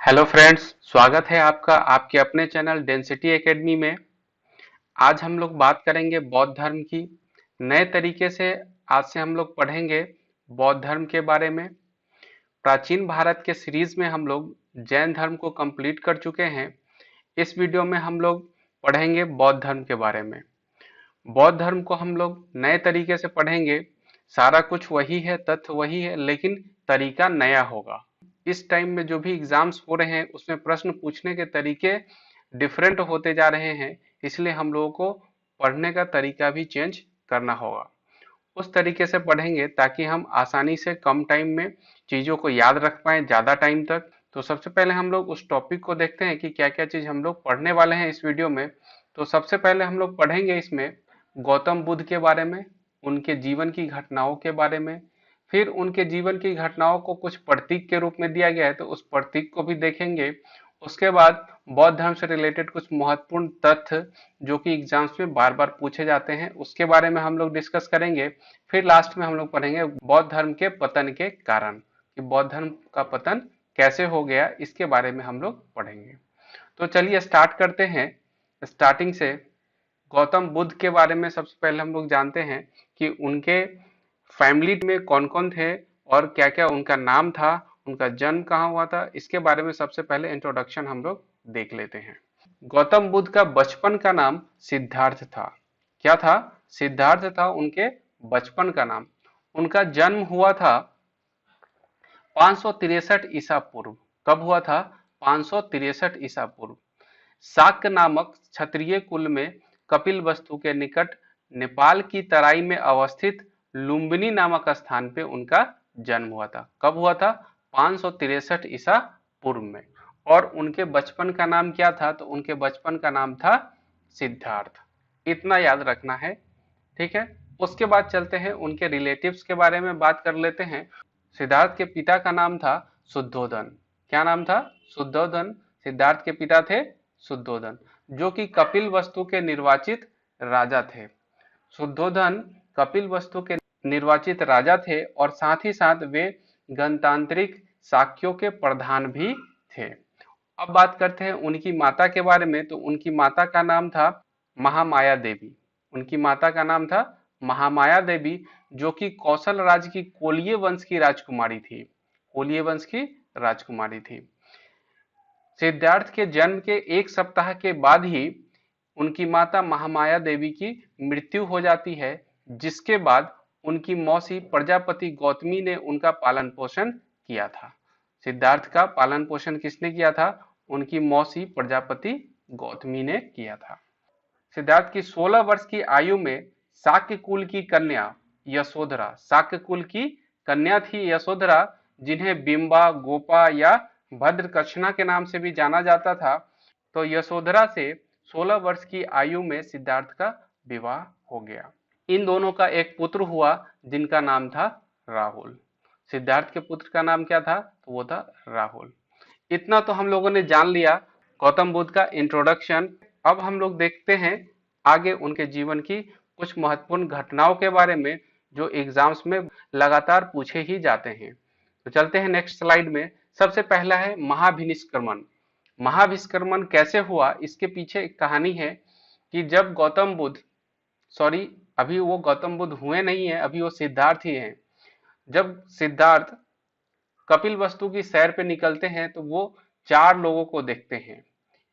Hello friends, स्वागत है आपका आपके अपने चैनल डेंसिटी एकेडमी में। आज हम लोग बात करेंगे बौद्ध धर्म की। नए तरीके से आज से हम लोग पढ़ेंगे बौद्ध धर्म के बारे में। प्राचीन भारत के सीरीज में हम लोग जैन धर्म को कंप्लीट कर चुके हैं। इस वीडियो में हम लोग पढ़ेंगे बौद्ध धर्म के बारे में। बौद्ध धर्म को हम लोग नए तरीके से पढ़ेंगे। सारा कुछ वही है, तथ्य वही है, लेकिन तरीका नया होगा। इस टाइम में जो भी एग्जाम्स हो रहे हैं उसमें प्रश्न पूछने के तरीके डिफरेंट होते जा रहे हैं, इसलिए हम लोगों को पढ़ने का तरीका भी चेंज करना होगा। उस तरीके से पढ़ेंगे ताकि हम आसानी से कम टाइम में चीज़ों को याद रख पाएँ ज़्यादा टाइम तक। तो सबसे पहले हम लोग उस टॉपिक को देखते हैं कि क्या क्या चीज़ हम लोग पढ़ने वाले हैं इस वीडियो में। तो सबसे पहले हम लोग पढ़ेंगे इसमें गौतम बुद्ध के बारे में, उनके जीवन की घटनाओं के बारे में। फिर उनके जीवन की घटनाओं को कुछ प्रतीक के रूप में दिया गया है तो उस प्रतीक को भी देखेंगे। उसके बाद बौद्ध धर्म से रिलेटेड कुछ महत्वपूर्ण तथ्य जो कि एग्जाम्स में बार बार पूछे जाते हैं उसके बारे में हम लोग डिस्कस करेंगे। फिर लास्ट में हम लोग पढ़ेंगे बौद्ध धर्म के पतन के कारण, कि बौद्ध धर्म का पतन कैसे हो गया, इसके बारे में हम लोग पढ़ेंगे। तो चलिए स्टार्ट करते हैं। स्टार्टिंग से गौतम बुद्ध के बारे में सबसे पहले हम लोग जानते हैं कि उनके फैमिली में कौन कौन थे और क्या क्या उनका नाम था, उनका जन्म कहाँ हुआ था, इसके बारे में सबसे पहले इंट्रोडक्शन हम लोग देख लेते हैं। गौतम बुद्ध का बचपन का नाम सिद्धार्थ था। क्या था? सिद्धार्थ था उनके बचपन का नाम। उनका जन्म हुआ था 563 ईसा पूर्व। कब हुआ था? 563 ईसा पूर्व। शाक्य नामक क्षत्रिय कुल में कपिल वस्तु के निकट नेपाल की तराई में अवस्थित लुम्बिनी नामक स्थान पे उनका जन्म हुआ था। कब हुआ था? 563 ईसा पूर्व में। और उनके बचपन का नाम क्या था? तो उनके बचपन का नाम था सिद्धार्थ। इतना याद रखना है, ठीक है। उसके बाद चलते हैं उनके रिलेटिव्स के बारे में बात कर लेते हैं। सिद्धार्थ के पिता का नाम था शुद्धोधन। क्या नाम था? शुद्धोधन। सिद्धार्थ के पिता थे शुद्धोधन, जो कि कपिल वस्तु के निर्वाचित राजा थे। शुद्धोधन कपिल वस्तु के निर्वाचित राजा थे और साथ ही साथ वे गणतांत्रिक शाक्यों के प्रधान भी थे। अब बात करते हैं उनकी माता के बारे में। तो उनकी माता का नाम था महामाया देवी। उनकी माता का नाम था महामाया देवी, जो कि कौशल राज्य की कोलीय वंश की राजकुमारी थी। कोलीय वंश की राजकुमारी थी। सिद्धार्थ के जन्म के एक सप्ताह के बाद ही उनकी माता महामाया देवी की मृत्यु हो जाती है, जिसके बाद उनकी मौसी प्रजापति गौतमी ने उनका पालन पोषण किया था। सिद्धार्थ का पालन पोषण किसने किया था? उनकी मौसी प्रजापति गौतमी ने किया था। सिद्धार्थ की 16 वर्ष की आयु में शाक्य कुल की कन्या यशोधरा, शाक्य कुल की कन्या थी यशोधरा, जिन्हें बिंबा, गोपा या भद्रकशना के नाम से भी जाना जाता था। तो यशोधरा से 16 वर्ष की आयु में सिद्धार्थ का विवाह हो गया। इन दोनों का एक पुत्र हुआ जिनका नाम था राहुल। सिद्धार्थ के पुत्र का नाम क्या था? तो वो था राहुल। इतना तो हम लोगों ने जान लिया गौतम बुद्ध का इंट्रोडक्शन। अब हम लोग देखते हैं आगे उनके जीवन की कुछ महत्वपूर्ण घटनाओं के बारे में जो एग्जाम्स में लगातार पूछे ही जाते हैं। तो चलते हैं नेक्स्ट स्लाइड में। सबसे पहला है महाभिनिष्क्रमण। महाभिष्क्रमण कैसे हुआ, इसके पीछे एक कहानी है कि जब गौतम बुद्ध, सॉरी अभी वो गौतम बुद्ध हुए नहीं है, अभी वो सिद्धार्थ ही हैं। जब सिद्धार्थ कपिल वस्तु की सैर पे निकलते हैं तो वो 4 लोगों को देखते हैं।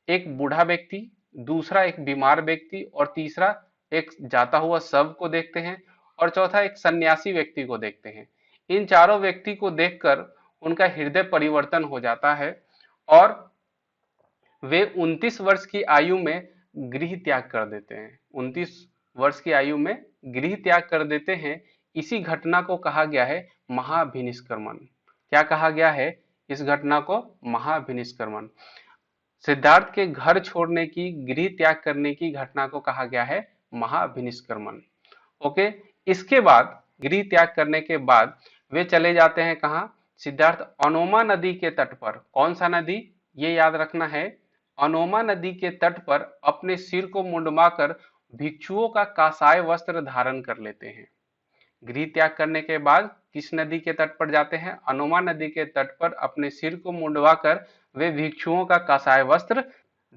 एक बूढ़ा व्यक्ति, दूसरा एक बीमार व्यक्ति और तीसरा एक जाता हुआ शव को देखते हैं और चौथा एक सन्यासी व्यक्ति को देखते हैं। इन चारों व्यक्ति को देखकर उनका हृदय परिवर्तन हो जाता है और वे 29 वर्ष की आयु में गृह त्याग कर देते हैं। 29 वर्ष की आयु में गृह त्याग कर देते हैं। इसी घटना को कहा गया है महाभिनिष्क्रमण। क्या कहा गया है इस घटना को? महाभिनिष्क्रमण। सिद्धार्थ के घर छोड़ने की, गृह त्याग करने की घटना को कहा गया है महाभिनिष्क्रमण। ओके। इसके बाद गृह त्याग करने के बाद वे चले जाते हैं कहाँ? सिद्धार्थ अनोमा नदी के तट पर। कौन सा नदी? ये याद रखना है, अनोमा नदी के तट पर अपने सिर को मुंडवाकर भिक्षुओं का कासाय वस्त्र धारण कर लेते हैं। गृह त्याग करने के बाद किस नदी के तट पर जाते हैं? अनोमा नदी के तट पर अपने सिर को मुंडवाकर वे भिक्षुओं का काषाय वस्त्र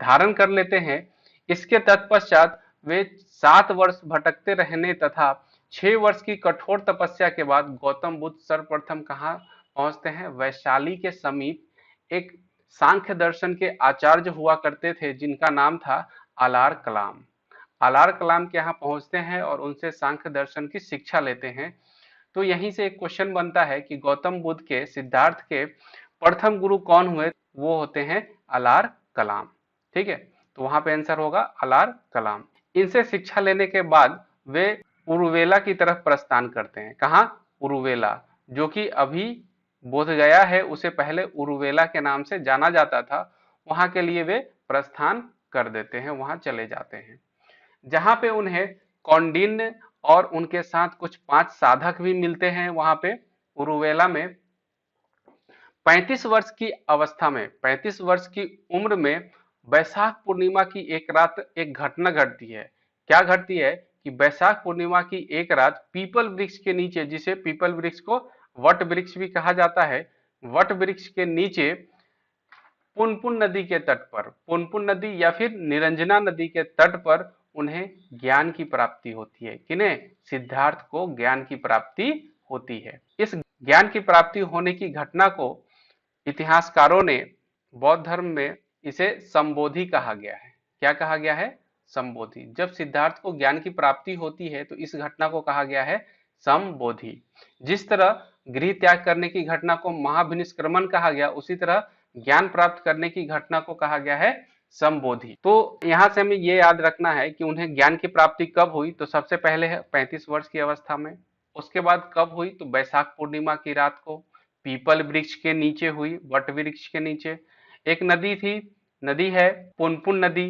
धारण कर लेते हैं। इसके तत्पश्चात वे 7 वर्ष भटकते रहने तथा 6 वर्ष की कठोर तपस्या के बाद गौतम बुद्ध सर्वप्रथम कहाँ पहुंचते हैं? वैशाली के समीप एक सांख्य दर्शन के आचार्य हुआ करते थे जिनका नाम था आलार कलाम। आलार कलाम के यहाँ पहुंचते हैं और उनसे सांख्य दर्शन की शिक्षा लेते हैं। तो यहीं से एक क्वेश्चन बनता है कि गौतम बुद्ध के सिद्धार्थ के प्रथम गुरु कौन हुए? वो होते हैं आलार कलाम। ठीक है, तो वहां पे आंसर होगा आलार कलाम। इनसे शिक्षा लेने के बाद वे उरुवेला की तरफ प्रस्थान करते हैं। कहाँ? उरुवेला, जो कि अभी बोध गया है, उसे पहले उरुवेला के नाम से जाना जाता था। वहां के लिए वे प्रस्थान कर देते हैं, वहां चले जाते हैं, जहां पे उन्हें कौंडिन्य और उनके साथ कुछ 5 साधक भी मिलते हैं। वहां पे उरुवेला में 35 वर्ष की अवस्था में, 35 वर्ष की उम्र में वैशाख पूर्णिमा की एक रात एक घटना घटती है। क्या घटती है कि वैशाख पूर्णिमा की एक रात पीपल वृक्ष के नीचे, जिसे पीपल वृक्ष को वट वृक्ष भी कहा जाता है, वट वृक्ष के नीचे पुनपुन नदी के तट पर, पुनपुन नदी या फिर निरंजना नदी के तट पर उन्हें ज्ञान की प्राप्ति होती है। किन्हें? सिद्धार्थ को ज्ञान की प्राप्ति होती है। इस ज्ञान की प्राप्ति होने की घटना को इतिहासकारों ने बौद्ध धर्म में इसे संबोधि कहा गया है। क्या कहा गया है? संबोधि। जब सिद्धार्थ को ज्ञान की प्राप्ति होती है तो इस घटना को कहा गया है संबोधि। जिस तरह गृह त्याग करने की घटना को महाभिनिष्क्रमण कहा गया, उसी तरह ज्ञान प्राप्त करने की घटना को कहा गया है संबोधि। तो यहां से हमें ये याद रखना है कि उन्हें ज्ञान की प्राप्ति कब हुई? तो सबसे पहले है 35 वर्ष की अवस्था में। उसके बाद कब हुई? तो वैशाख पूर्णिमा की रात को पीपल वृक्ष के नीचे हुई, वट वृक्ष के नीचे। एक नदी थी, नदी है पुनपुन नदी,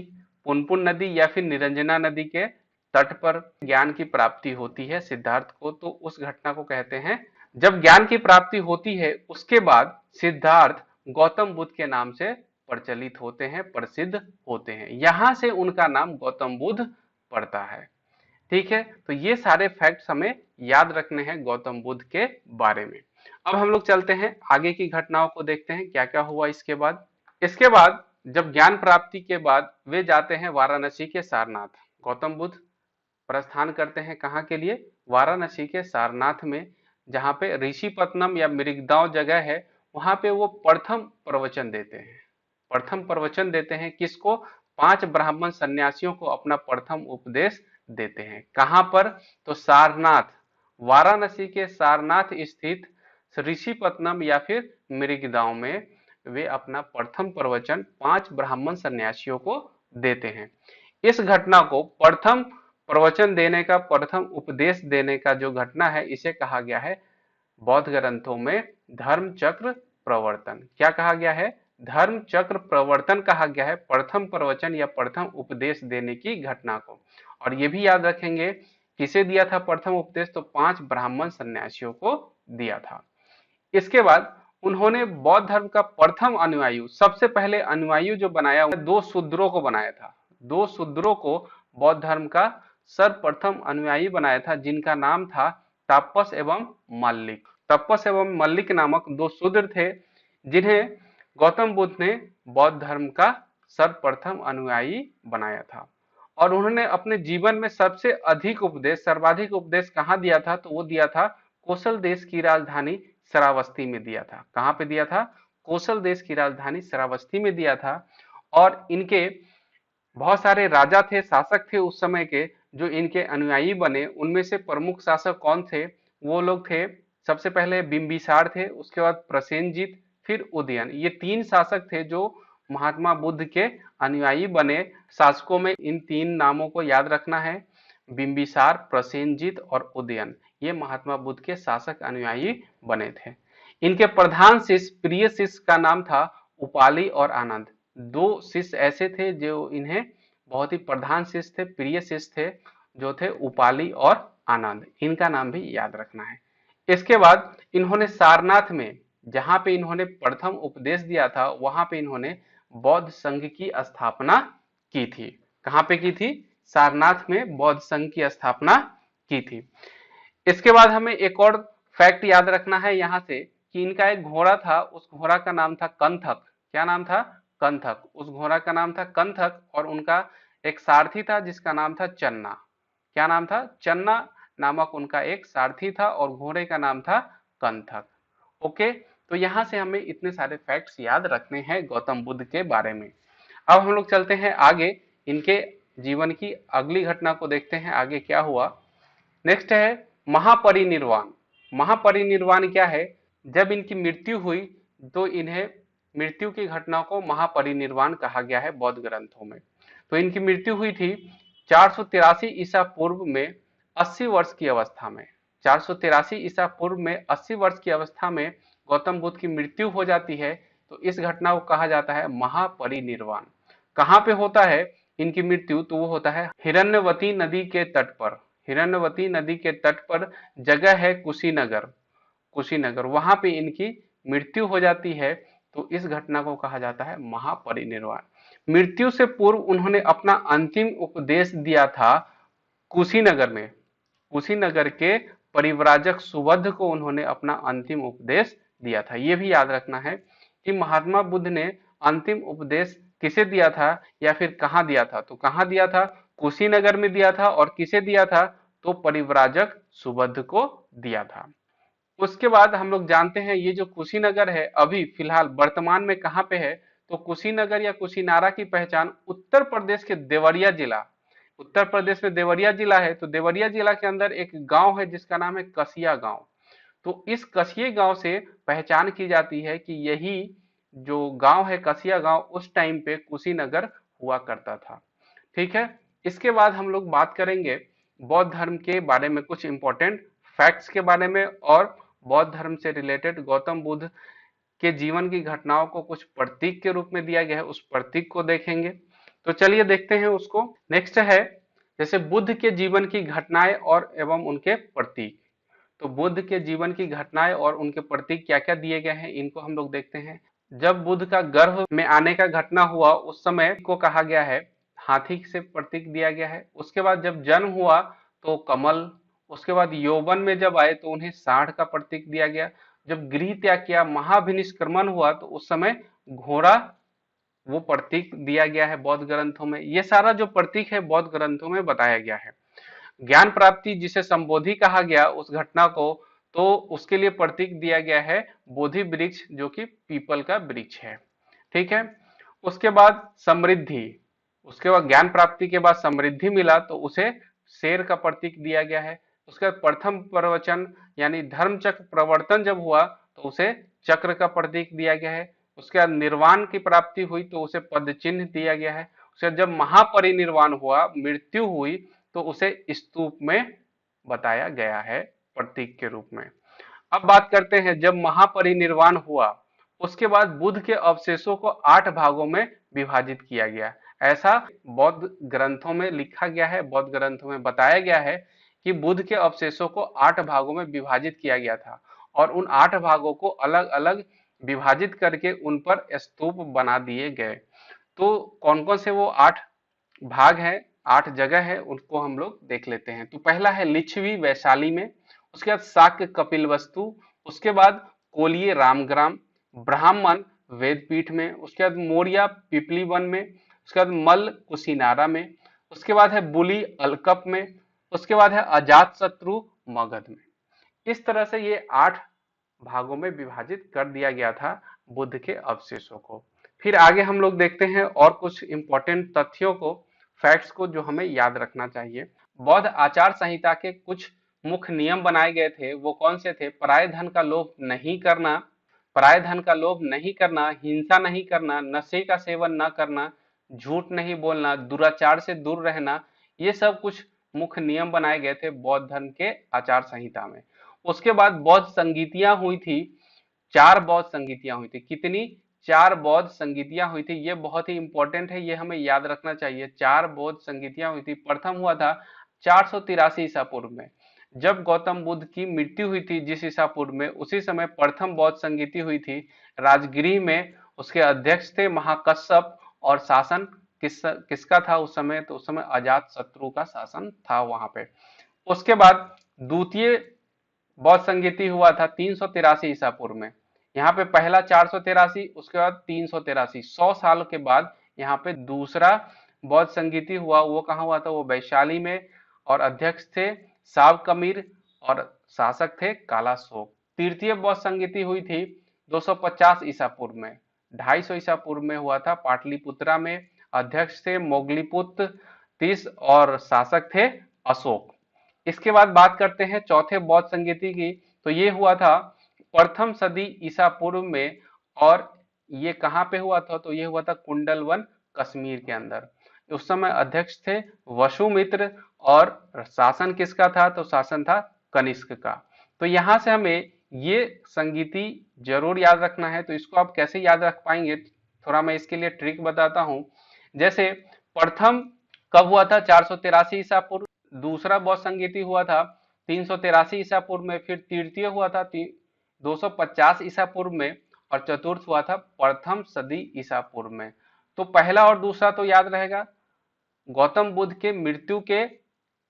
पुनपुन नदी या फिर निरंजना नदी के तट पर ज्ञान की प्राप्ति होती है सिद्धार्थ को। तो उस घटना को कहते हैं। जब ज्ञान की प्राप्ति होती है उसके बाद सिद्धार्थ गौतम बुद्ध के नाम से प्रचलित होते हैं, प्रसिद्ध होते हैं। यहां से उनका नाम गौतम बुद्ध पड़ता है। ठीक है, तो ये सारे फैक्ट्स हमें याद रखने हैं गौतम बुद्ध के बारे में। अब हम लोग चलते हैं आगे की घटनाओं को, देखते हैं क्या क्या हुआ इसके बाद। इसके बाद जब ज्ञान प्राप्ति के बाद वे जाते हैं वाराणसी के सारनाथ। गौतम बुद्ध प्रस्थान करते हैं कहाँ के लिए? वाराणसी के सारनाथ में, जहाँ पे ऋषिपत्नम या मृगदांव जगह है, वहां पे वो प्रथम प्रवचन देते हैं। प्रथम प्रवचन देते हैं किसको? 5 ब्राह्मण सन्यासियों को अपना प्रथम उपदेश देते हैं। कहां पर? तो सारनाथ, वाराणसी के सारनाथ स्थित ऋषिपत्नम या फिर मृगदांव में वे अपना प्रथम प्रवचन 5 ब्राह्मण सन्यासियों को देते हैं। इस घटना को प्रथम प्रवचन देने का, प्रथम उपदेश देने का जो घटना है, इसे कहा गया है बौद्ध ग्रंथों में धर्म चक्र प्रवर्तन। क्या कहा गया है? धर्म चक्र प्रवर्तन कहा गया है प्रथम प्रवचन या प्रथम उपदेश देने की घटना को। और ये भी याद रखेंगे किसे दिया था प्रथम उपदेश? तो 5 ब्राह्मण सन्यासियों को दिया था। इसके बाद उन्होंने बौद्ध धर्म का प्रथम अनुयायी, सबसे पहले अनुयायी जो बनाया, 2 शूद्रों को बनाया था। 2 शूद्रों को बौद्ध धर्म का सर्वप्रथम अनुयायी बनाया था, जिनका नाम था तापस एवं मल्लिक। तपस एवं मल्लिक नामक 2 शूद्र थे, जिन्हें गौतम बुद्ध ने बौद्ध धर्म का सर्वप्रथम अनुयायी बनाया था। और उन्होंने अपने जीवन में सबसे अधिक उपदेश, सर्वाधिक उपदेश कहाँ दिया था? तो वो दिया था कौशल देश की राजधानी श्रावस्ती में दिया था। कहाँ पे दिया था? कौशल देश की राजधानी श्रावस्ती में दिया था। और इनके बहुत सारे राजा थे, शासक थे उस समय के, जो इनके अनुयायी बने। उनमें से प्रमुख शासक कौन थे? वो लोग थे, सबसे पहले बिंबिसार थे, उसके बाद प्रसेनजीत, फिर उदयन। ये 3 शासक थे जो महात्मा बुद्ध के अनुयायी बने। शासकों में इन 3 नामों को याद रखना है, बिंबिसार, प्रसेनजीत और उदयन। ये महात्मा बुद्ध के शासक अनुयायी बने थे। इनके प्रधान शिष्य, प्रिय शिष्य का नाम था उपाली और आनंद। 2 शिष्य ऐसे थे जो इन्हें बहुत ही प्रधान शिष्य थे, प्रिय शिष्य थे, जो थे उपाली और आनंद। इनका नाम भी याद रखना है। इसके बाद इन्होंने सारनाथ में, जहां पे इन्होंने प्रथम उपदेश दिया था, वहां पे इन्होंने बौद्ध संघ की स्थापना की थी। कहां पे की थी? सारनाथ में बौद्ध संघ की स्थापना की थी। इसके बाद हमें एक और फैक्ट याद रखना है यहाँ से, कि इनका एक घोड़ा था, उस घोड़ा का नाम था कंथक। क्या नाम था? कंथक। उस घोड़ा का नाम था कंथक और उनका एक सारथी था जिसका नाम था चन्ना। क्या नाम था? चन्ना नामक उनका एक सारथी था और घोड़े का नाम था कंथक। ओके, तो यहां से हमें इतने सारे फैक्ट्स याद रखने हैं गौतम बुद्ध के बारे में। अब हम लोग चलते हैं आगे, इनके जीवन की अगली घटना को देखते हैं आगे क्या हुआ। नेक्स्ट है महापरिनिर्वाण। महापरिनिर्वाण क्या है? जब इनकी मृत्यु हुई तो इन्हें मृत्यु की घटना को महापरिनिर्वाण कहा गया है बौद्ध ग्रंथों में। तो इनकी मृत्यु हुई थी 483 ईसा पूर्व में 80 वर्ष की अवस्था में। 483 ईसा पूर्व में 80 वर्ष की अवस्था में गौतम बुद्ध की मृत्यु हो जाती है। तो इस घटना को कहा जाता है महापरिनिर्वाण। कहाँ पे होता है इनकी मृत्यु? तो वो होता है हिरण्यवती नदी के तट पर। हिरण्यवती नदी के तट पर जगह है कुशीनगर। कुशीनगर, वहां पे इनकी मृत्यु हो जाती है। तो इस घटना को कहा जाता है महापरिनिर्वाण। मृत्यु से पूर्व उन्होंने अपना अंतिम उपदेश दिया था कुशीनगर में। कुशीनगर के परिव्राजक सुबुद्ध को उन्होंने अपना अंतिम उपदेश दिया था। ये भी याद रखना है कि महात्मा बुद्ध ने अंतिम उपदेश किसे दिया था या फिर कहाँ दिया था? तो कहाँ दिया था? कुशीनगर में दिया था। और किसे दिया था? तो परिव्राजक सुबुद्ध को दिया था। उसके बाद हम लोग जानते हैं ये जो कुशीनगर है अभी फिलहाल वर्तमान में कहाँ पे है? तो कुशीनगर या कुशीनारा की पहचान उत्तर प्रदेश के देवरिया जिला, उत्तर प्रदेश में देवरिया जिला है। तो देवरिया जिला के अंदर एक गांव है जिसका नाम है कसिया गांव। तो इस कसिये गांव से पहचान की जाती है कि यही जो गांव है कसिया गांव उस टाइम पे कुशीनगर हुआ करता था। ठीक है, इसके बाद हम लोग बात करेंगे बौद्ध धर्म के बारे में, कुछ इंपॉर्टेंट फैक्ट्स के बारे में, और बौद्ध धर्म से रिलेटेड गौतम बुद्ध के जीवन की घटनाओं को कुछ प्रतीक के रूप में दिया गया है, उस प्रतीक को देखेंगे। तो चलिए देखते हैं उसको। नेक्स्ट है जैसे बुद्ध के जीवन की घटनाएं और एवं उनके प्रतीक। तो बुद्ध के जीवन की घटनाएं और उनके प्रतीक क्या क्या दिए गए हैं इनको हम लोग देखते हैं। जब बुद्ध का गर्भ में आने का घटना हुआ उस समय को कहा गया है हाथी से प्रतीक दिया गया है। उसके बाद जब जन्म हुआ तो कमल। उसके बाद यौवन में जब आए तो उन्हें सांड का प्रतीक दिया गया। जब गृह त्याग किया महाभिनिष्क्रमण हुआ तो उस समय घोड़ा वो प्रतीक दिया गया है बौद्ध ग्रंथों में। ये सारा जो प्रतीक है बौद्ध ग्रंथों में बताया गया है। ज्ञान प्राप्ति जिसे संबोधि कहा गया उस घटना को, तो उसके लिए प्रतीक दिया गया है बोधि वृक्ष जो कि पीपल का वृक्ष है। ठीक है, उसके बाद समृद्धि, उसके बाद ज्ञान प्राप्ति के बाद समृद्धि मिला तो उसे शेर का प्रतीक दिया गया है। उसके बाद प्रथम प्रवचन यानी धर्म चक्र प्रवर्तन जब हुआ तो उसे चक्र का प्रतीक दिया गया है। उसके बाद निर्वाण की प्राप्ति हुई तो उसे पद चिन्ह दिया गया है। उसके बाद जब महापरिनिर्वाण हुआ मृत्यु हुई तो उसे स्तूप में बताया गया है प्रतीक के रूप में। अब बात करते हैं जब महापरिनिर्वाण हुआ उसके बाद बुद्ध के अवशेषों को 8 भागों में विभाजित किया गया। ऐसा बौद्ध ग्रंथों में लिखा गया है, बौद्ध ग्रंथों में बताया गया है कि बुद्ध के अवशेषों को 8 भागों में विभाजित किया गया था और उन 8 भागों को अलग अलग विभाजित करके उन पर स्तूप बना दिए गए। तो कौन कौन से वो 8 भाग हैं, 8 जगह है, उनको हम लोग देख लेते हैं। तो पहला है लिच्छवी वैशाली में। उसके बाद शाक्य कपिलवस्तु। उसके बाद कोलिये रामग्राम। ब्राह्मण वेदपीठ में। उसके बाद मौर्य पिपली वन में। उसके बाद मल्ल कुशीनारा में। उसके बाद है बुली अलकप में। उसके बाद है अजात शत्रु मगध में। इस तरह से ये 8 भागों में विभाजित कर दिया गया था बुद्ध के अवशेषों को। फिर आगे हम लोग देखते हैं और कुछ इंपॉर्टेंट तथ्यों को, फैक्ट्स को जो हमें याद रखना चाहिए। बौद्ध आचार संहिता के कुछ मुख्य नियम बनाए गए थे, वो कौन से थे? पराये धन का लोभ नहीं करना, पराये धन का लोभ नहीं करना, हिंसा नहीं करना, नशे का सेवन न करना, झूठ नहीं बोलना, दुराचार से दूर रहना। ये सब कुछ मुख्य नियम बनाए गए थे बौद्ध धर्म के आचार संहिता में। उसके बाद बौद्ध संगीतियां हुई थी, 4 बौद्ध संगीतियां हुई थी। कितनी? 4 बौद्ध संगीतियां हुई थी। ये बहुत ही इंपॉर्टेंट है, ये हमें याद रखना चाहिए। 4 बौद्ध संगीतियां हुई थी। प्रथम हुआ था 483 ईसा पूर्व में, जब गौतम बुद्ध की मृत्यु हुई थी जिस ईसा पूर्व में, उसी समय प्रथम बौद्ध संगीति हुई थी राजगृह में। उसके अध्यक्ष थे महाकश्यप और शासन किसका था उस समय? तो उस समय अजात शत्रु का शासन था वहां पे। उसके बाद द्वितीय बौद्ध संगीति हुआ था 383 ईसा पूर्व में। यहाँ पे पहला 483, उसके बाद 383, 100 साल के बाद यहाँ पे दूसरा बौद्ध संगीति हुआ। वो कहाँ हुआ था? वो वैशाली में। और अध्यक्ष थे साव कमीर और शासक थे काला शोक। तृतीय बौद्ध संगीति हुई थी 250 ईसा पूर्व में। 250 ईसा पूर्व में हुआ था पाटलिपुत्रा में। अध्यक्ष थे मोगलीपुत्र 30 और शासक थे अशोक। इसके बाद बात करते हैं चौथे बौद्ध संगीति की। तो ये हुआ था प्रथम सदी ईसा पूर्व में। और ये कहाँ पे हुआ था? तो ये हुआ था कुंडलवन कश्मीर के अंदर। उस समय अध्यक्ष थे वसुमित्र और शासन किसका था? तो शासन था कनिष्क का। तो यहाँ से हमें ये संगीति जरूर याद रखना है। तो इसको आप कैसे याद रख पाएंगे? थोड़ा मैं इसके लिए ट्रिक बताता हूँ। जैसे प्रथम कब हुआ था? 483 ईसा पूर्व। दूसरा बौद्ध संगीति हुआ था 383 ईसा पूर्व में। फिर तृतीय हुआ था 250 ईसा पूर्व में। और चतुर्थ हुआ था प्रथम सदी ईसा पूर्व में। तो पहला और दूसरा तो याद रहेगा। गौतम बुद्ध के मृत्यु के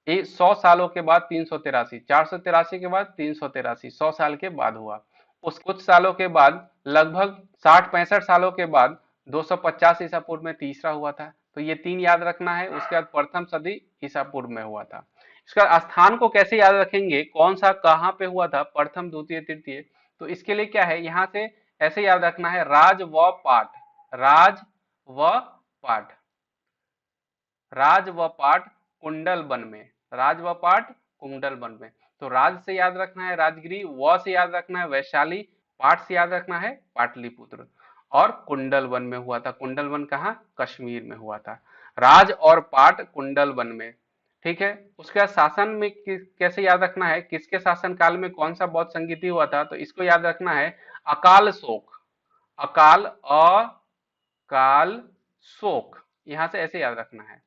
100 सालों के बाद 383, 483 के बाद 383, 100 साल के बाद हुआ। उस कुछ सालों के बाद लगभग 60-65 सालों के बाद 250 ईसा पूर्व में तीसरा हुआ था। तो ये तीन याद रखना है। उसके बाद प्रथम सदी ईसा पूर्व में हुआ था। इसका स्थान को कैसे याद रखेंगे? कौन सा कहाँ पे हुआ था? प्रथम, द्वितीय, तृतीय। तो इसके लिए क्या है? यहाँ से ऐसे याद रखना है, राज व पाठ। राज व पाठ। राज व पाठ कुंडल वन में। राज व पाठ कुंडल वन में। तो राज से याद रखना है राजगिरी, व से याद रखना है वैशाली, पाठ से याद रखना है पाटलिपुत्र। और कुंडल वन में हुआ था। कुंडल वन कहाँ? कश्मीर में हुआ था। राज और पाठ कुंडल वन में। ठीक है। उसके बाद शासन में कैसे याद रखना है? किसके शासन काल में कौन सा बौद्ध संगीति हुआ था? तो इसको याद रखना है अकाल शोक। अकाल, अकाल शोक, यहां से ऐसे याद रखना है।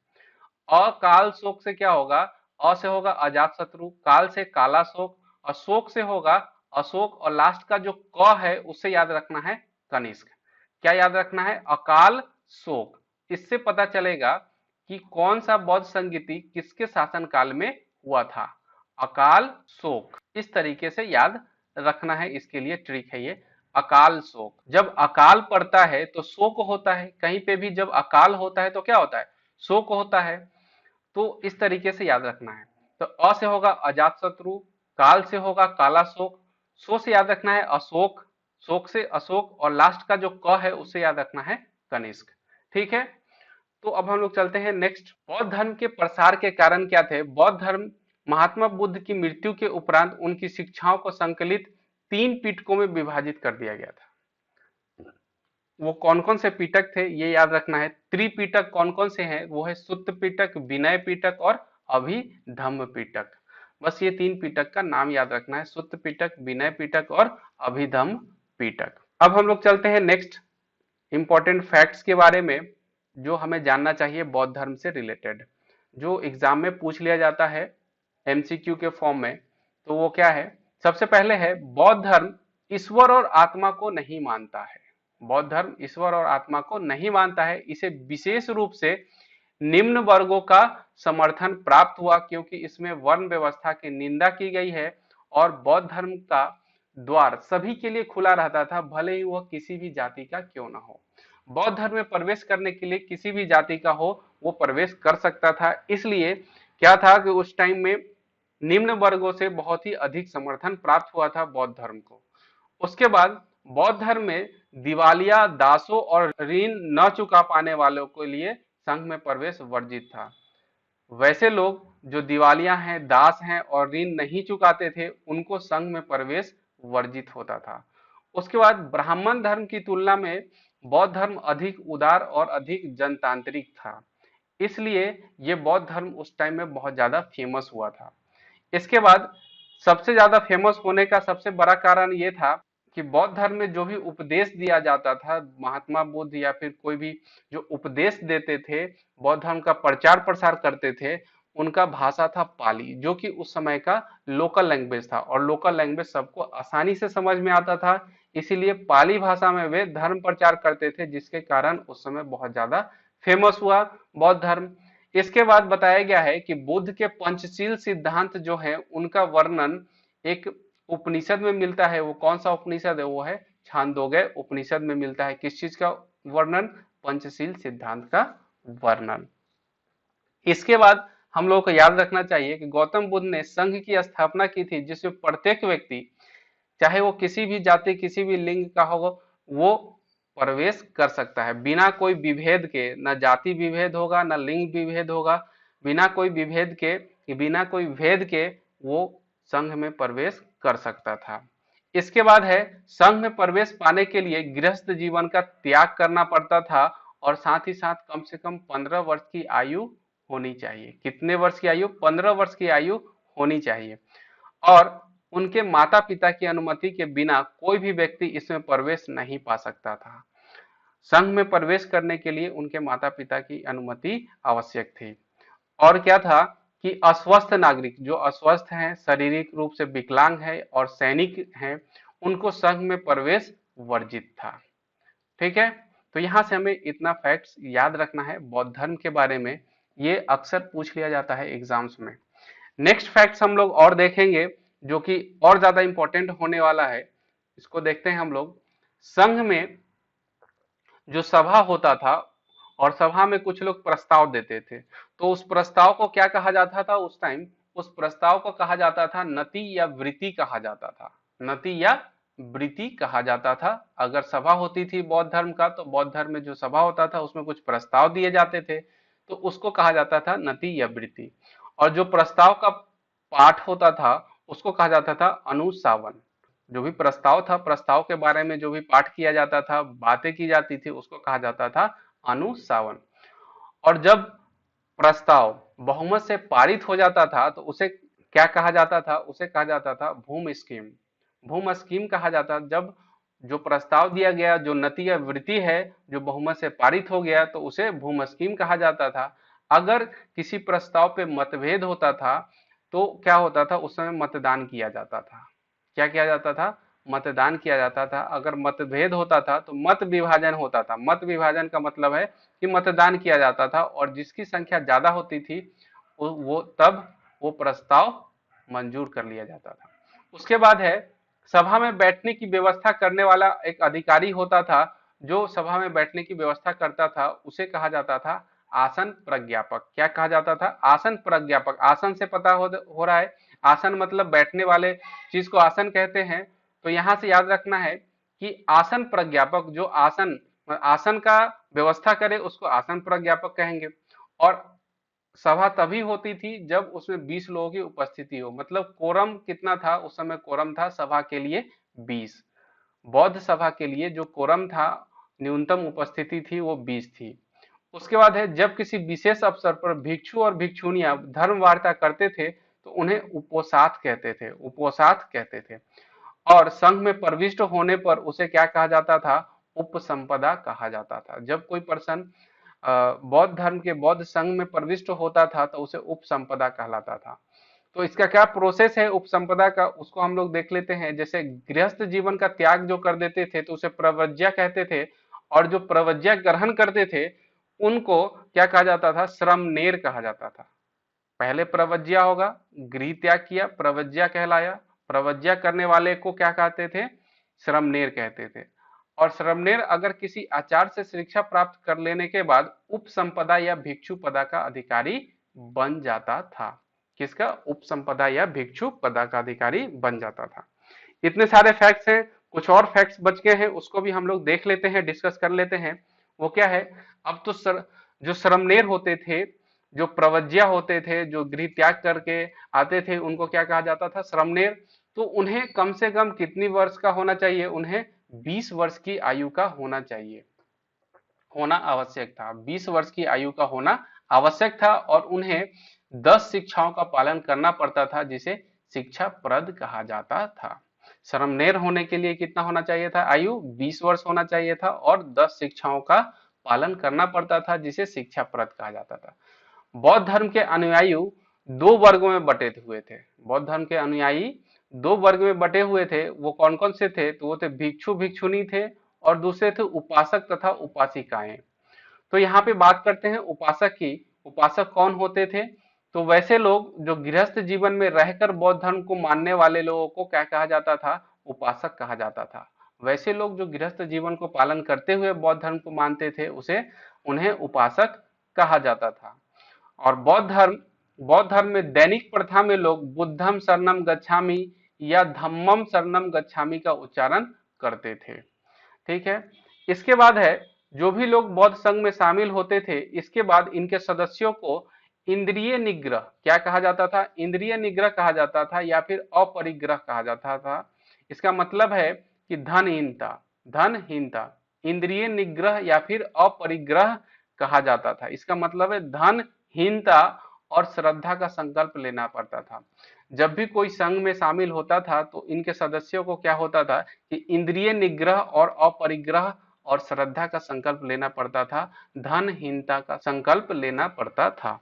अकाल शोक से क्या होगा? अ से होगा अजात शत्रु, काल से काला शोक, और शोक से होगा अशोक, और लास्ट का जो क है उससे याद रखना है कनिष्क। क्या याद रखना है? अकाल शोक। इससे पता चलेगा कि कौन सा बौद्ध संगीति किसके शासन काल में हुआ था। अकाल शोक। इस तरीके से याद रखना है। इसके लिए ट्रिक है ये, अकाल शोक। जब अकाल पड़ता है तो शोक होता है। कहीं पे भी जब अकाल होता है तो क्या होता है? शोक होता है। तो इस तरीके से याद रखना है। तो अ से होगा अजात शत्रु, काल से होगा काला शोक, शो से याद रखना है अशोक, शोक से अशोक, और लास्ट का जो क है उससे याद रखना है कनिष्क। ठीक है। तो अब हम लोग चलते हैं नेक्स्ट। बौद्ध धर्म के प्रसार के कारण क्या थे? बौद्ध धर्म महात्मा बुद्ध की मृत्यु के उपरांत उनकी शिक्षाओं को संकलित 3 पिटकों में विभाजित कर दिया गया था। वो कौन कौन से पिटक थे ये याद रखना है। त्रिपिटक कौन कौन से हैं? वो है सुत्त पिटक, विनय पिटक और अभिधम्म पिटक। बस ये 3 पिटक का नाम याद रखना है, सुत्त पिटक, विनय पिटक और अभिधम्म पिटक। अब हम लोग चलते हैं नेक्स्ट इंपॉर्टेंट फैक्ट्स के बारे में जो हमें जानना चाहिए बौद्ध धर्म से रिलेटेड, जो एग्जाम में पूछ लिया जाता है एमसीक्यू के फॉर्म में। तो वो क्या है? सबसे पहले है बौद्ध धर्म ईश्वर और आत्मा को नहीं मानता है। बौद्ध धर्म ईश्वर और आत्मा को नहीं मानता है। इसे विशेष रूप से निम्न वर्गों का समर्थन प्राप्त हुआ क्योंकि इसमें वर्ण व्यवस्था की निंदा की गई है। और बौद्ध धर्म का द्वार सभी के लिए खुला रहता था, भले ही वह किसी भी जाति का क्यों ना हो। बौद्ध धर्म में प्रवेश करने के लिए किसी भी जाति का हो वो प्रवेश कर सकता था। इसलिए क्या था कि उस टाइम में निम्न वर्गों से बहुत ही अधिक समर्थन प्राप्त हुआ था बौद्ध धर्म को। उसके बाद बौद्ध धर्म में दिवालिया, दासों और ऋण न चुका पाने वालों के लिए संघ में प्रवेश वर्जित था। वैसे लोग जो दिवालिया हैं, दास हैं और ऋण नहीं चुकाते थे उनको संघ में प्रवेश वर्जित होता था। उसके बाद ब्राह्मण धर्म की तुलना में बौद्ध धर्म अधिक उदार और अधिक जनतांत्रिक था। इसलिए ये बौद्ध धर्म उस टाइम में बहुत ज्यादा फेमस हुआ था। इसके बाद सबसे ज्यादा फेमस होने का सबसे बड़ा कारण ये था कि बौद्ध धर्म में जो भी उपदेश दिया जाता था, महात्मा बुद्ध या फिर कोई भी जो उपदेश देते थे, बौद्ध धर्म का प्रचार प्रसार करते थे, उनका भाषा था पाली, जो कि उस समय का लोकल लैंग्वेज था। और लोकल लैंग्वेज सबको आसानी से समझ में आता था, इसीलिए पाली भाषा में वे धर्म प्रचार करते थे, जिसके कारण उस समय बहुत ज्यादा फेमस हुआ बौद्ध धर्म। इसके बाद बताया गया है कि बुद्ध के पंचशील सिद्धांत जो है उनका वर्णन एक उपनिषद में मिलता है। वो कौन सा उपनिषद है? वो है छांदोग्य उपनिषद में मिलता है। किस चीज का वर्णन? पंचशील सिद्धांत का वर्णन। इसके बाद हम लोगों को याद रखना चाहिए कि गौतम बुद्ध ने संघ की स्थापना की थी, जिसमें प्रत्येक व्यक्ति, चाहे वो किसी भी जाति किसी भी लिंग का हो, वो प्रवेश कर सकता है बिना कोई विभेद के। न जाति विभेद होगा, न लिंग विभेद होगा, बिना कोई विभेद के, बिना कोई भेद के वो संघ में प्रवेश कर सकता था। इसके बाद है, संघ में प्रवेश पाने के लिए गृहस्थ जीवन का त्याग करना पड़ता था और साथ ही साथ कम से कम 15 वर्ष की आयु होनी चाहिए। कितने वर्ष की आयु? 15 वर्ष की आयु होनी चाहिए। और उनके माता पिता की अनुमति के बिना कोई भी व्यक्ति इसमें प्रवेश नहीं पा सकता था। संघ में प्रवेश करने के लिए उनके माता पिता की अनुमति आवश्यक थी। और क्या था कि अस्वस्थ नागरिक, जो अस्वस्थ हैं, शारीरिक रूप से विकलांग है और सैनिक हैं, उनको संघ में प्रवेश वर्जित था। ठीक है, तो यहां से हमें इतना फैक्ट्स याद रखना है बौद्ध धर्म के बारे में। ये अक्सर पूछ लिया जाता है एग्जाम्स में। नेक्स्ट फैक्ट्स हम लोग और देखेंगे जो कि और ज्यादा इंपॉर्टेंट होने वाला है। इसको देखते हैं हम लोग। संघ में जो सभा होता था और सभा में कुछ लोग प्रस्ताव देते थे, तो उस प्रस्ताव को क्या कहा जाता था उस टाइम? उस प्रस्ताव को कहा जाता था नति या वृत्ति कहा जाता था। नति या वृत्ति कहा जाता था। अगर सभा होती थी बौद्ध धर्म का, तो बौद्ध धर्म में जो सभा होता था उसमें कुछ प्रस्ताव दिए जाते थे, तो उसको कहा जाता था नति या वृत्ति। और जो प्रस्ताव का पाठ होता था उसको कहा जाता था अनुशासन। जो भी प्रस्ताव था, प्रस्ताव के बारे में जो भी पाठ किया जाता था, बातें की जाती थी, उसको कहा जाता था अनुशासन। और जब प्रस्ताव बहुमत से पारित हो जाता था तो उसे क्या कहा जाता था? उसे कहा जाता था भूम स्कीम। भूम स्कीम कहा जाता। जब जो प्रस्ताव दिया गया, जो नति या वृत्ति है, जो बहुमत से पारित हो गया, तो उसे भूम स्कीम कहा जाता था। अगर किसी प्रस्ताव पे मतभेद होता था तो क्या होता था? उस समय मतदान किया जाता था। क्या किया जाता था? मतदान किया जाता था। अगर मतभेद होता था तो मत विभाजन होता था। मत विभाजन का मतलब है कि मतदान किया जाता था और जिसकी संख्या ज्यादा होती थी वो तब वो प्रस्ताव मंजूर कर लिया जाता था। उसके बाद है, सभा में बैठने की व्यवस्था करने वाला एक अधिकारी होता था। जो सभा में बैठने की व्यवस्था करता था उसे कहा जाता था आसन प्रज्ञापक। क्या कहा जाता था? आसन प्रज्ञापक। आसन से पता हो रहा है, आसन मतलब बैठने वाले चीज को आसन कहते हैं। तो यहां से याद रखना है कि आसन प्रज्ञापक, जो आसन आसन का व्यवस्था करे उसको आसन प्रज्ञापक कहेंगे। और सभा तभी होती थी जब उसमें 20 लोगों की उपस्थिति हो। मतलब कोरम कितना था उस समय? कोरम था सभा के लिए 20। बौद्ध सभा के लिए जो कोरम था, न्यूनतम उपस्थिति थी, वो 20 थी। उसके बाद है, जब किसी विशेष अवसर पर भिक्षु और भिक्षुनियां धर्म वार्ता करते थे तो उन्हें उपोषात कहते थे। उपोषात कहते थे। और संघ में प्रविष्ट होने पर उसे क्या कहा जाता था? उपसंपदा कहा जाता था। जब कोई पर्सन बौद्ध धर्म के बौद्ध संघ में प्रविष्ट होता था तो उसे उपसंपदा कहलाता था। तो इसका क्या प्रोसेस है उपसंपदा का, उसको हम लोग देख लेते हैं। जैसे गृहस्थ जीवन का त्याग जो कर देते थे तो उसे प्रव्रज्या कहते थे। और जो प्रव्रज्या ग्रहण करते थे उनको क्या कहा जाता था? श्रमनेर कहा जाता था। पहले प्रव्रज्या होगा, गृह त्याग किया, प्रव्रज्या कहलाया। प्रव्रज्या करने वाले को क्या कहते थे? श्रमनेर कहते थे। और श्रमनेर अगर किसी आचार्य से शिक्षा प्राप्त कर लेने के बाद उपसंपदा या भिक्षु पदा का अधिकारी बन जाता था। किसका? उपसंपदा या भिक्षु पदा का अधिकारी बन जाता था। इतने सारे फैक्ट्स हैं। कुछ और फैक्ट्स बच गए हैं, उसको भी हम लोग देख लेते हैं, डिस्कस कर लेते हैं। वो क्या है? अब तो जो श्रमनेर होते थे, जो प्रवज्या होते थे, जो गृह त्याग करके आते थे, उनको क्या कहा जाता था? श्रमनेर। तो उन्हें कम से कम कितनी वर्ष का होना चाहिए? उन्हें 20 वर्ष की आयु का होना चाहिए, होना आवश्यक था। 20 वर्ष की आयु का होना आवश्यक था। और उन्हें 10 शिक्षाओं का पालन करना पड़ता था, जिसे शिक्षा प्रद कहा जाता था। श्रमनेर होने के लिए कितना होना चाहिए था? आयु 20 वर्ष होना चाहिए था और 10 शिक्षाओं का पालन करना पड़ता था, जिसे शिक्षा प्रद कहा जाता था। बौद्ध धर्म के अनुयायी दो वर्गों में बटे हुए थे। बौद्ध धर्म के अनुयायी दो वर्ग में बटे हुए थे। वो कौन कौन से थे? तो वो थे भिक्षु भिक्षुनी थे और दूसरे थे उपासक तथा उपासिकाएं। तो यहाँ पे बात करते हैं उपासक की। उपासक कौन होते थे? तो वैसे लोग जो गृहस्थ जीवन में रहकर बौद्ध धर्म को मानने वाले लोगों को क्या कहा जाता था? उपासक कहा जाता था। वैसे लोग जो गृहस्थ जीवन को पालन करते हुए बौद्ध धर्म को मानते थे उसे उन्हें उपासक कहा जाता था। और बौद्ध धर्म में दैनिक प्रथा में लोग बुद्धम शरणम गच्छामि या धम्मम शरणम गच्छामि का उच्चारण करते थे। ठीक है। इसके बाद है, जो भी लोग बौद्ध संघ में शामिल होते थे, इसके बाद इनके सदस्यों को इंद्रिय निग्रह क्या कहा जाता था? इंद्रिय निग्रह कहा जाता था या फिर अपरिग्रह कहा जाता था। इसका मतलब है कि धनहीनता इंद्रिय निग्रह या फिर अपरिग्रह कहा जाता था। इसका मतलब है धनहीनता और श्रद्धा का संकल्प लेना पड़ता था। जब भी कोई संघ में शामिल होता था तो इनके सदस्यों को क्या होता था कि इंद्रिय निग्रह और अपरिग्रह और श्रद्धा का संकल्प लेना पड़ता था, धनहीनता का संकल्प लेना पड़ता था।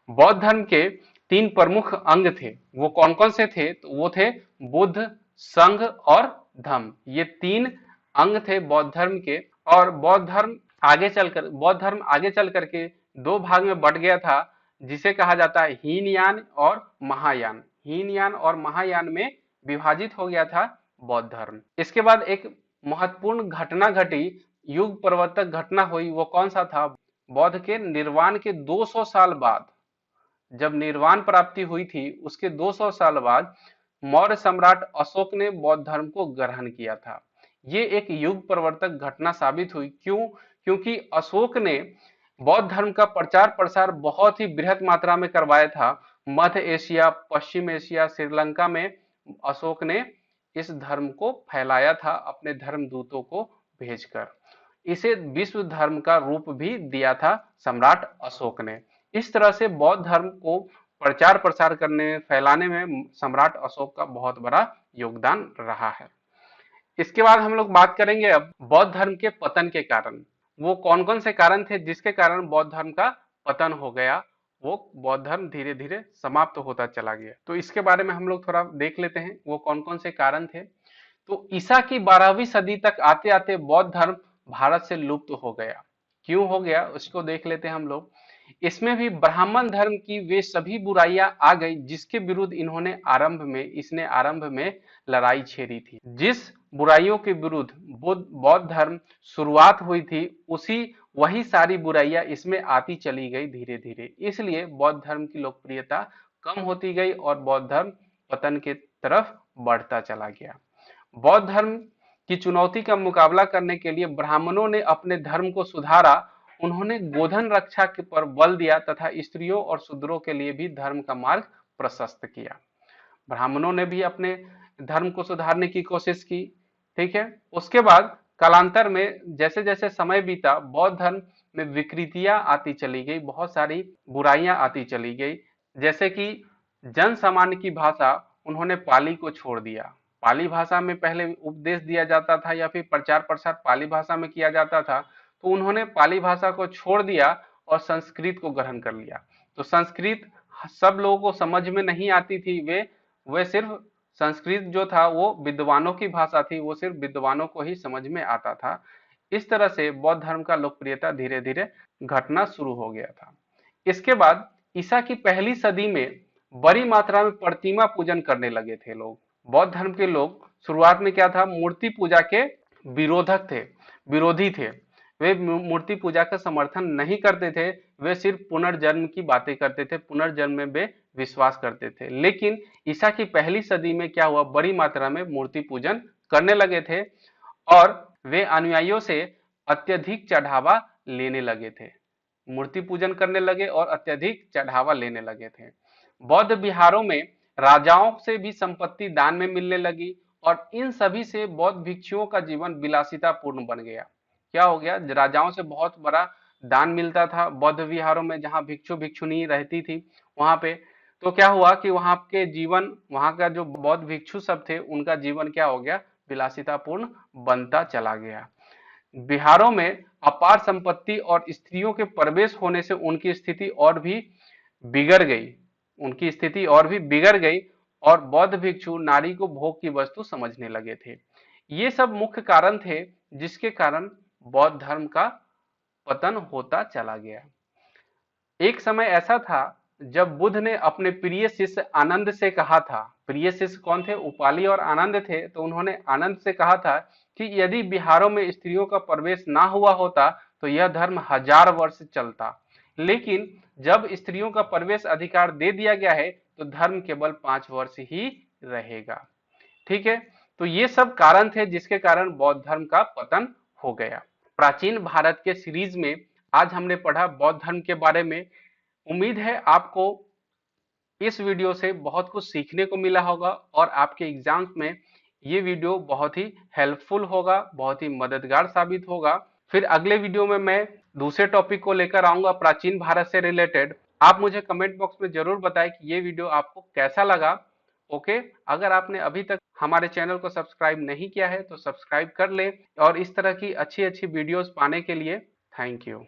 बौद्ध धर्म के 3 प्रमुख अंग थे, वो कौन कौन से थे? तो वो थे बुद्ध, संघ और धम्म। ये 3 अंग थे बौद्ध धर्म के। और बौद्ध धर्म आगे चल करके 2 भाग में बट गया था, जिसे कहा जाता है हीनयान और महायान। हीनयान और महायान में विभाजित हो गया था बौद्ध धर्म। इसके बाद एक महत्वपूर्ण घटना घटी, युग परिवर्तक घटना हुई। वो कौन सा था? बौद्ध के निर्वाण के 200 साल बाद, जब निर्वाण प्राप्ति हुई थी उसके 200 साल बाद मौर्य सम्राट अशोक ने बौद्ध धर्म को ग्रहण किया था। ये एक युग परिवर्तक घटना साबित हुई। क्यों? क्योंकि अशोक ने बौद्ध धर्म का प्रचार प्रसार बहुत ही बृहत मात्रा में करवाया था। मध्य एशिया, पश्चिम एशिया, श्रीलंका में अशोक ने इस धर्म को फैलाया था अपने धर्म दूतों को भेजकर। इसे विश्व धर्म का रूप भी दिया था सम्राट अशोक ने। इस तरह से बौद्ध धर्म को प्रचार प्रसार करने में, फैलाने में सम्राट अशोक का बहुत बड़ा योगदान रहा है। इसके बाद हम लोग बात करेंगे अब बौद्ध धर्म के पतन के कारण। वो कौन कौन से कारण थे जिसके कारण बौद्ध धर्म का पतन हो गया, वो बौद्ध धर्म धीरे धीरे समाप्त होता चला गया। तो इसके बारे में हम लोग थोड़ा देख लेते हैं वो कौन कौन से कारण थे। तो ईसा की 12वीं सदी तक आते आते बौद्ध धर्म भारत से लुप्त हो गया। क्यों हो गया उसको देख लेते हैं हम लोग। इसमें भी ब्राह्मण धर्म की वे सभी बुराइयां आ गई जिसके विरुद्ध इसने आरंभ में लड़ाई छेड़ी थी। जिस बुराइयों के विरुद्ध बौद्ध धर्म शुरुआत हुई थी, वही सारी बुराइयां इसमें आती चली गई धीरे धीरे। इसलिए बौद्ध धर्म की लोकप्रियता कम होती गई और बौद्ध धर्म पतन के तरफ बढ़ता चला गया। बौद्ध धर्म की चुनौती का मुकाबला करने के लिए ब्राह्मणों ने अपने धर्म को सुधारा। उन्होंने गोधन रक्षा पर बल दिया तथा स्त्रियों और शूद्रों के लिए भी धर्म का मार्ग प्रशस्त किया। ब्राह्मणों ने भी अपने धर्म को सुधारने की कोशिश की। ठीक है। उसके बाद कालांतर में जैसे जैसे समय बीता, बौद्ध धर्म में विकृतियां आती चली गई, बहुत सारी बुराइयां आती चली गई। जैसे कि जन सामान्य की भाषा, उन्होंने पाली को छोड़ दिया। पाली भाषा में पहले उपदेश दिया जाता था या फिर प्रचार प्रसार पाली भाषा में किया जाता था, तो उन्होंने पाली भाषा को छोड़ दिया और संस्कृत को ग्रहण कर लिया। तो संस्कृत सब लोगों को समझ में नहीं आती थी। वे सिर्फ संस्कृत जो था वो विद्वानों की भाषा थी, वो सिर्फ विद्वानों को ही समझ में आता था। इस तरह से बौद्ध धर्म का लोकप्रियता धीरे धीरे घटना शुरू हो गया था। इसके बाद ईसा की पहली सदी में बड़ी मात्रा में प्रतिमा पूजन करने लगे थे लोग। बौद्ध धर्म के लोग शुरुआत में क्या था, मूर्ति पूजा के विरोधी थे। वे मूर्ति पूजा का समर्थन नहीं करते थे, वे सिर्फ पुनर्जन्म की बातें करते थे, पुनर्जन्म में वे विश्वास करते थे। लेकिन ईसा की पहली सदी में क्या हुआ, बड़ी मात्रा में मूर्ति पूजन करने लगे थे और वे अनुयायियों से अत्यधिक चढ़ावा लेने लगे थे। मूर्ति पूजन करने लगे और अत्यधिक चढ़ावा लेने लगे थे। बौद्ध विहारों में राजाओं से भी संपत्ति दान में मिलने लगी और इन सभी से बौद्ध भिक्षुओं का जीवन विलासितापूर्ण बन गया। क्या हो गया, राजाओं से बहुत बड़ा दान मिलता था बौद्ध विहारों में, जहां भिक्षु भिक्षुणी रहती थी वहां पे। तो क्या हुआ कि वहां का जो बौद्ध भिक्षु सब थे उनका जीवन क्या हो गया, विलासितापूर्ण बनता चला गया। बिहारों में अपार संपत्ति और स्त्रियों के प्रवेश होने से उनकी स्थिति और भी बिगड़ गई और बौद्ध भिक्षु नारी को भोग की वस्तु समझने लगे थे। ये सब मुख्य कारण थे जिसके कारण बौद्ध धर्म का पतन होता चला गया। एक समय ऐसा था जब बुद्ध ने अपने प्रिय शिष्य आनंद से कहा था, प्रिय शिष्य कौन थे? उपाली और आनंद थे। तो उन्होंने आनंद से कहा था कि यदि बिहारों में स्त्रियों का प्रवेश ना हुआ होता तो यह धर्म 1000 वर्ष चलता, लेकिन जब स्त्रियों का प्रवेश अधिकार दे दिया गया है तो धर्म केवल 5 वर्ष ही रहेगा। ठीक है, तो ये सब कारण थे जिसके कारण बौद्ध धर्म का पतन हो गया। प्राचीन भारत के सीरीज में आज हमने पढ़ा बौद्ध धर्म के बारे में। उम्मीद है आपको इस वीडियो से बहुत कुछ सीखने को मिला होगा और आपके एग्जाम्स में ये वीडियो बहुत ही हेल्पफुल होगा, बहुत ही मददगार साबित होगा। फिर अगले वीडियो में मैं दूसरे टॉपिक को लेकर आऊंगा प्राचीन भारत से रिलेटेड। आप मुझे कमेंट बॉक्स में जरूर बताएं कि ये वीडियो आपको कैसा लगा। ओके, अगर आपने अभी तक हमारे चैनल को सब्सक्राइब नहीं किया है तो सब्सक्राइब कर लें और इस तरह की अच्छी अच्छी वीडियोस पाने के लिए थैंक यू।